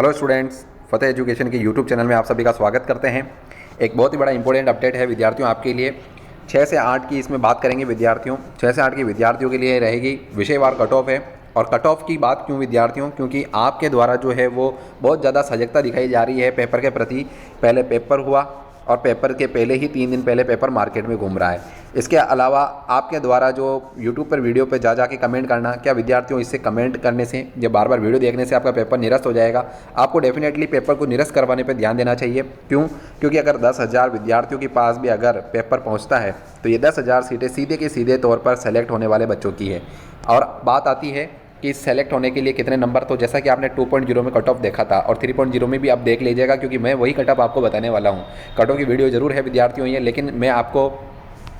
Hello students, फतेह education के YouTube channel में आप सभी का स्वागत करते हैं। एक बहुत ही बड़ा इंपॉर्टेंट अपडेट है विद्यार्थियों आपके लिए। 6 से 8 की इसमें बात करेंगे विद्यार्थियों। 6 से 8 की विद्यार्थियों के लिए रहेगी विषयवार कट ऑफ है। और कट ऑफ की बात क्यों विद्यार्थियों, क्योंकि आपके द्वारा जो है वो बहुत ज़्यादा सजगता दिखाई जा रही है पेपर के प्रति। पहले पेपर हुआ और पेपर के पहले ही 3 दिन पहले पेपर मार्केट में घूम रहा है। इसके अलावा आपके द्वारा जो यूट्यूब पर वीडियो पे जा के कमेंट करना, क्या विद्यार्थियों इससे कमेंट करने से या बार बार वीडियो देखने से आपका पेपर निरस्त हो जाएगा? आपको डेफिनेटली पेपर को निरस्त करवाने पर ध्यान देना चाहिए। क्यों? क्योंकि अगर 10,000 विद्यार्थियों के पास भी अगर पेपर पहुंचता है तो ये 10,000 सीटें सीधे के सीधे तौर पर सेलेक्ट होने वाले बच्चों की है। और बात आती है कि सेलेक्ट होने के लिए कितने नंबर, तो जैसा कि आपने 2.0 में कट ऑफ देखा था और 3.0 में भी आप देख लीजिएगा, क्योंकि मैं वही कट ऑफ आपको बताने वाला हूँ। कट ऑफ की वीडियो जरूर है विद्यार्थियों ये, लेकिन मैं आपको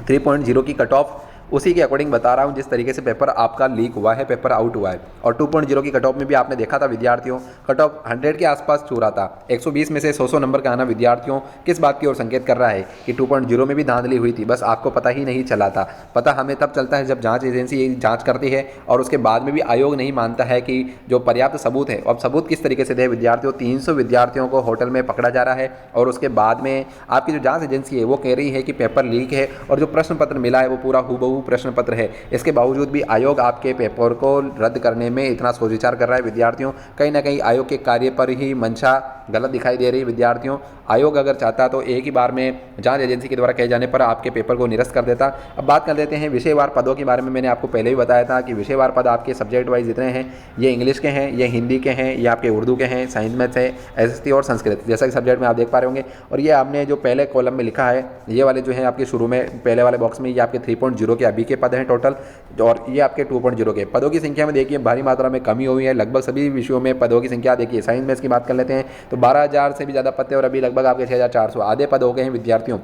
3.0 की कट ऑफ उसी के अकॉर्डिंग बता रहा हूँ जिस तरीके से पेपर आपका लीक हुआ है, पेपर आउट हुआ है। और 2.0 की कट ऑफ में भी आपने देखा था विद्यार्थियों, कट ऑफ 100 के आसपास छू रहा था। 120 में से 100 नंबर का आना विद्यार्थियों किस बात की ओर संकेत कर रहा है कि 2.0 में भी धांधली हुई थी, बस आपको पता ही नहीं चला था। पता हमें तब चलता है जब जांच एजेंसी जांच करती है और उसके बाद में भी आयोग नहीं मानता है कि जो पर्याप्त सबूत है। अब सबूत किस तरीके से दे विद्यार्थियों? 300 विद्यार्थियों को होटल में पकड़ा जा रहा है और उसके बाद में आपकी जो जांच एजेंसी है वो कह रही है कि पेपर लीक है और जो प्रश्न पत्र मिला है वो पूरा हूबहू प्रश्न पत्र है। इसके बावजूद भी आयोग आपके पेपर को रद्द करने में इतना सोच विचार कर रहा है विद्यार्थियों। कहीं ना कहीं आयोग के कार्य पर ही मंशा गलत दिखाई दे रही है विद्यार्थियों। आयोग अगर चाहता तो एक ही बार में जांच एजेंसी के द्वारा कहे जाने पर आपके पेपर को निरस्त कर देता। अब बात कर लेते हैं विषयवार पदों के बारे में। मैंने आपको पहले ही बताया था कि विषयवार पद आपके सब्जेक्ट वाइज जितने हैं, ये इंग्लिश के हैं, ये हिंदी के हैं, ये आपके उर्दू के हैं, साइंस मैथ्स है, एसएसटी और संस्कृत, जैसा कि सब्जेक्ट में आप देख पा रहे होंगे। और ये आपने जो पहले कॉलम में लिखा है, ये वाले जो है आपके शुरू में पहले वाले बॉक्स में, ये आपके 3.0 के अभी के पद हैं टोटल, और ये आपके 2.0 के पदों की संख्या में देखिए भारी मात्रा में कमी हुई है। लगभग सभी विषयों में पदों की संख्या देखिए, साइंस मैथ्स की बात कर लेते हैं तो 12,000 से भी ज़्यादा पद थे और अभी लगभग आपके 6,400 आधे पद हो गए हैं विद्यार्थियों।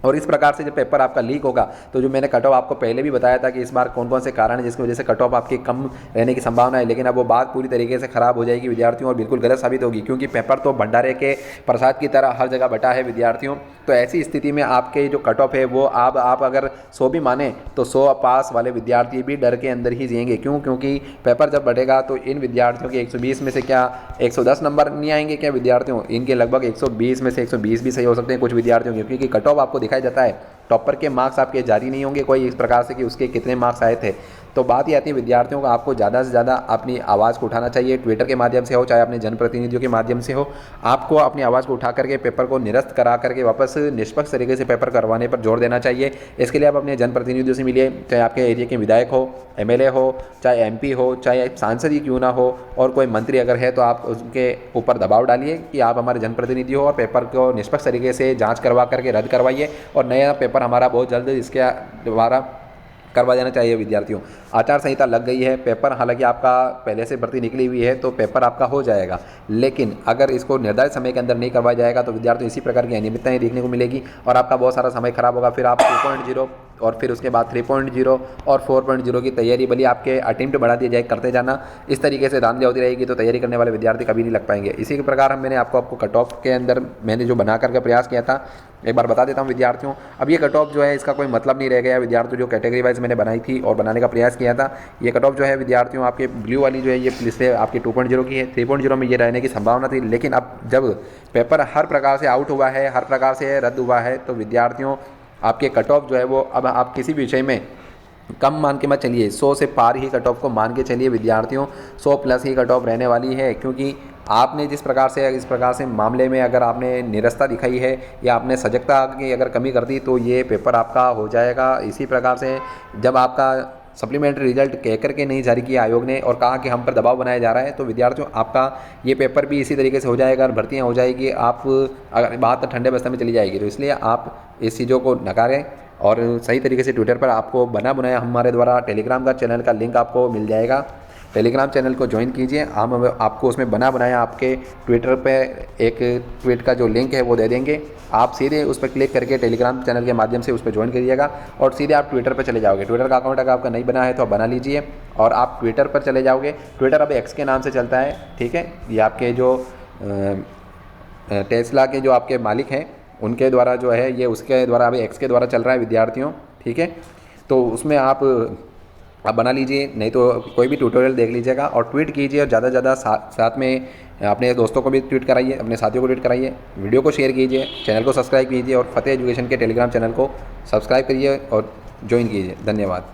और इस प्रकार से जब पेपर आपका लीक होगा तो जो मैंने कट ऑफ आपको पहले भी बताया था कि इस बार कौन कौन से कारण है जिसकी वजह से कट ऑफ आपकी कम रहने की संभावना है, लेकिन अब वो बात पूरी तरीके से खराब हो जाएगी विद्यार्थियों और बिल्कुल गलत साबित होगी, क्योंकि पेपर तो भंडारे के प्रसाद की तरह हर जगह बटा है विद्यार्थियों। तो ऐसी स्थिति में आपके जो कट ऑफ है वो आप अगर 100 भी माने तो 100 पास वाले विद्यार्थी भी डर के अंदर ही जिएंगे। क्यों? क्योंकि पेपर जब बढ़ेगा तो इन विद्यार्थियों के 120 में से क्या 110 नंबर नहीं आएंगे क्या विद्यार्थियों? इनके लगभग 120 में से 120 भी सही हो सकते हैं कुछ विद्यार्थियों के, क्योंकि कट ऑफ आपको दिखाई जाता है। टॉपर के मार्क्स आपके जारी नहीं होंगे कोई इस प्रकार से कि उसके कितने मार्क्स आए थे। तो बात ये आती है विद्यार्थियों को आपको ज़्यादा से ज़्यादा अपनी आवाज़ को उठाना चाहिए, ट्विटर के माध्यम से हो चाहे अपने जनप्रतिनिधियों के माध्यम से हो। आपको अपनी आवाज़ को उठा करके पेपर को निरस्त करा करके वापस निष्पक्ष तरीके से पेपर करवाने पर जोर देना चाहिए। इसके लिए आप अपने जनप्रतिनिधियों से मिलिए, चाहे आपके एरिया के विधायक हो, एमएलए हो, चाहे एमपी हो, चाहे सांसद ही क्यों ना हो, और कोई मंत्री अगर है तो आप उसके ऊपर दबाव डालिए कि आप हमारे जनप्रतिनिधि हो और पेपर को निष्पक्ष तरीके से जाँच करवा करके रद्द करवाइए और नया पेपर हमारा बहुत जल्द इसके द्वारा करवा देना चाहिए विद्यार्थियों। आचार संहिता लग गई है, पेपर हालांकि आपका पहले से भर्ती निकली हुई है तो पेपर आपका हो जाएगा, लेकिन अगर इसको निर्धारित समय के अंदर नहीं करवाया जाएगा तो विद्यार्थियों इसी प्रकार की अनियमितताएं देखने को मिलेगी और आपका बहुत सारा समय खराब होगा। फिर आप 2.0 और फिर उसके बाद 3.0 और 4.0 की तैयारी भली आपके अटेम्प्ट बढ़ा दिए जाए, करते जाना। इस तरीके से धांधली होती रहेगी तो तैयारी करने वाले विद्यार्थी कभी नहीं लग पाएंगे। इसी के प्रकार मैंने आपको कट ऑफ के अंदर मैंने जो बना करके प्रयास किया था एक बार बता देता हूँ विद्यार्थियों। अब ये कट ऑफ जो है इसका कोई मतलब नहीं रह गया विद्यार्थियों, जो कैटेगरी वाइज मैंने बनाई थी और बनाने का प्रयास किया था। ये कट ऑफ जो है विद्यार्थियों आपके ब्लू वाली जो है ये लिस्ट आपकी 2.0 की है, 3.0 में ये रहने की संभावना थी, लेकिन अब जब पेपर हर प्रकार से आउट हुआ है, हर प्रकार से रद्द हुआ है, तो विद्यार्थियों आपके कट ऑफ जो है वो अब आप किसी भी विषय में कम मान के मत चलिए, 100 से पार ही कट ऑफ को मान के चलिए विद्यार्थियों। 100 प्लस ही कट ऑफ रहने वाली है, क्योंकि आपने जिस प्रकार से इस प्रकार से मामले में अगर आपने निरस्ता दिखाई है या आपने सजगता की अगर कमी कर दी तो ये पेपर आपका हो जाएगा। इसी प्रकार से जब आपका सप्लीमेंट्री रिजल्ट कह करके नहीं जारी किया आयोग ने और कहा कि हम पर दबाव बनाया जा रहा है, तो विद्यार्थियों आपका ये पेपर भी इसी तरीके से हो जाएगा और भर्तियाँ हो जाएगी। आप अगर बात ठंडे बस्ते में चली जाएगी, तो इसलिए आप इस चीज़ों को नकारें और सही तरीके से ट्विटर पर आपको बना बनाया हमारे द्वारा टेलीग्राम का चैनल का लिंक आपको मिल जाएगा। टेलीग्राम चैनल को ज्वाइन कीजिए, हम आपको उसमें बना बनाया आपके ट्विटर पे एक ट्वीट का जो लिंक है वो दे देंगे। आप सीधे उस पर क्लिक करके टेलीग्राम चैनल के माध्यम से उस पर ज्वाइन करिएगा और सीधे आप ट्विटर पर चले जाओगे। ट्विटर का अकाउंट अगर आपका नहीं बना है तो आप बना लीजिए और आप ट्विटर पर चले जाओगे। ट्विटर अब एक्स के नाम से चलता है, ठीक है। ये आपके जो टेस्ला के जो आपके मालिक हैं उनके द्वारा जो है ये उसके द्वारा अभी एक्स के द्वारा चल रहा है विद्यार्थियों, ठीक है। तो उसमें आप आप बना लीजिए, नहीं तो कोई भी ट्यूटोरियल देख लीजिएगा और ट्वीट कीजिए और ज़्यादा से ज़्यादा साथ में अपने दोस्तों को भी ट्वीट कराइए, अपने साथियों को ट्वीट कराइए, वीडियो को शेयर कीजिए, चैनल को सब्सक्राइब कीजिए और फतेह एजुकेशन के टेलीग्राम चैनल को सब्सक्राइब करिए और ज्वाइन कीजिए। धन्यवाद।